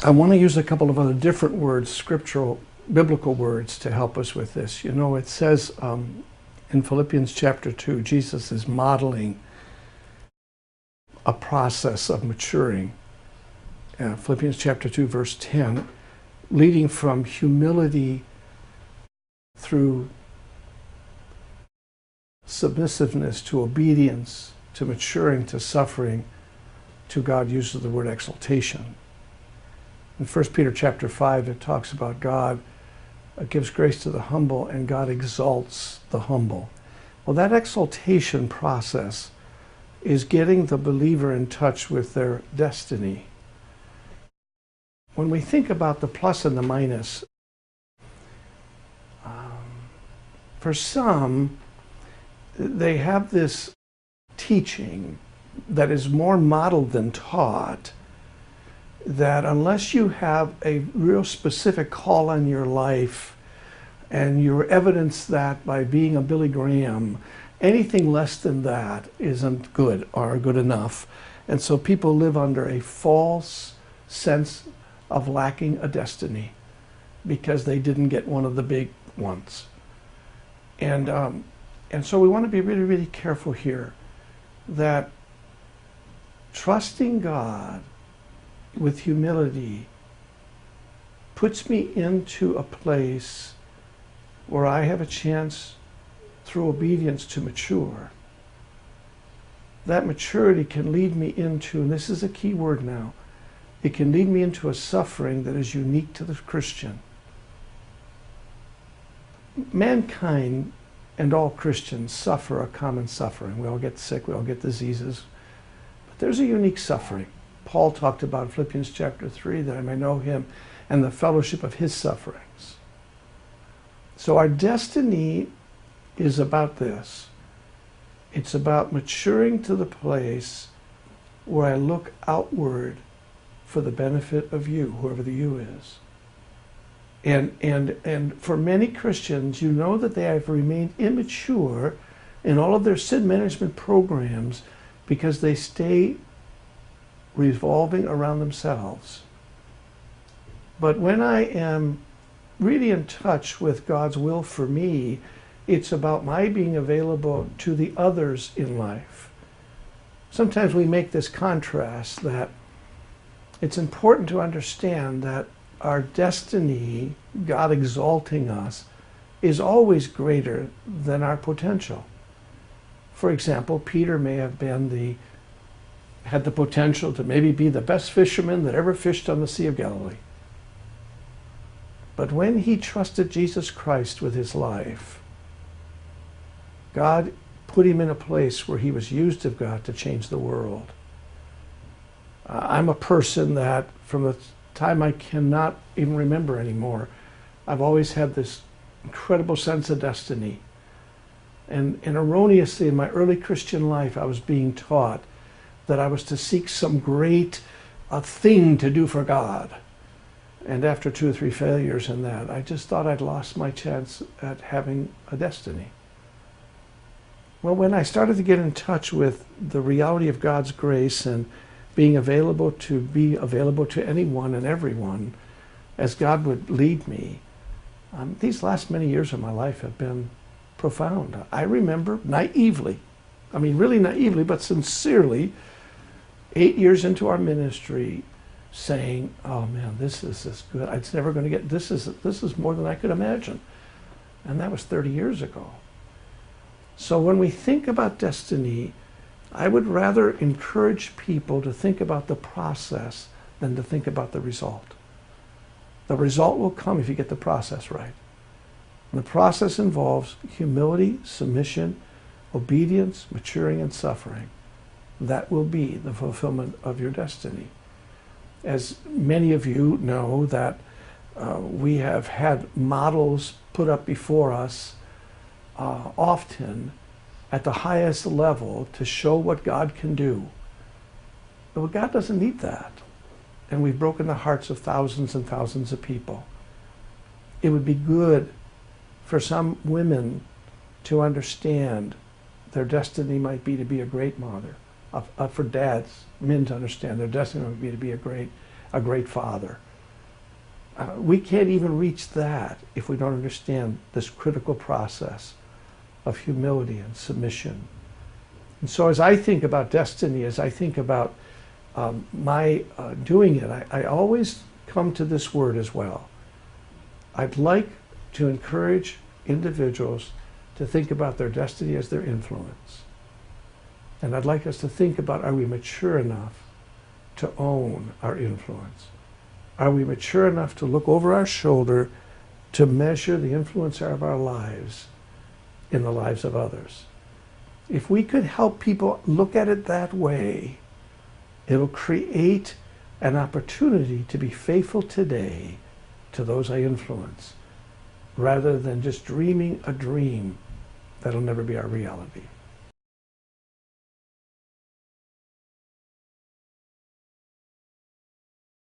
I want to use a couple of other different words, scriptural, biblical words, to help us with this. You know, it says in Philippians chapter 2, Jesus is modeling a process of maturing. Philippians chapter 2, verse 10, leading from humility through submissiveness to obedience to maturing to suffering to God uses the word exaltation. In 1 Peter chapter 5, it talks about God gives grace to the humble and God exalts the humble. Well, that exaltation process is getting the believer in touch with their destiny. When we think about the plus and the minus, for some, they have this teaching that is more modeled than taught, that unless you have a real specific call on your life and you evidence that by being a Billy Graham, anything less than that isn't good or good enough. And so people live under a false sense of lacking a destiny because they didn't get one of the big ones. And so we want to be really, really careful here that trusting God with humility puts me into a place where I have a chance through obedience to mature. That maturity can lead me into, and this is a key word now, it can lead me into a suffering that is unique to the Christian. Mankind and all Christians suffer a common suffering. We all get sick, we all get diseases, but there's a unique suffering. Paul talked about in Philippians chapter 3 that I may know him and the fellowship of his sufferings. So our destiny is about this. It's about maturing to the place where I look outward for the benefit of you, whoever the you is. And for many Christians, you know that they have remained immature in all of their sin management programs because they stay revolving around themselves. But when I am really in touch with God's will for me, it's about my being available to the others in life. Sometimes we make this contrast that it's important to understand that our destiny, God exalting us, is always greater than our potential. For example, Peter may have had the potential to maybe be the best fisherman that ever fished on the Sea of Galilee. But when he trusted Jesus Christ with his life, God put him in a place where he was used of God to change the world. I'm a person that from the time I cannot even remember anymore, I've always had this incredible sense of destiny. And erroneously in my early Christian life, I was being taught that I was to seek some great thing to do for God. And after 2 or 3 failures in that, I just thought I'd lost my chance at having a destiny. Well, when I started to get in touch with the reality of God's grace and being available to anyone and everyone as God would lead me, these last many years of my life have been profound. I remember naively, really naively, but sincerely, 8 years into our ministry, saying, "Oh man, this is good. It's never going to get. This is more than I could imagine," and that was 30 years ago. So when we think about destiny, I would rather encourage people to think about the process than to think about the result. The result will come if you get the process right. And the process involves humility, submission, obedience, maturing, and suffering. That will be the fulfillment of your destiny. As many of you know that we have had models put up before us often at the highest level to show what God can do. But God doesn't need that. And we've broken the hearts of thousands and thousands of people. It would be good for some women to understand their destiny might be to be a great mother. For dads, men to understand their destiny might be to be a great father. we can't even reach that if we don't understand this critical process of humility and submission. And so as I think about destiny, as I think about my doing it, I always come to this word as well. I'd like to encourage individuals to think about their destiny as their influence. And I'd like us to think about, are we mature enough to own our influence? Are we mature enough to look over our shoulder to measure the influence of our lives in the lives of others? If we could help people look at it that way, it'll create an opportunity to be faithful today to those I influence, rather than just dreaming a dream that'll never be our reality.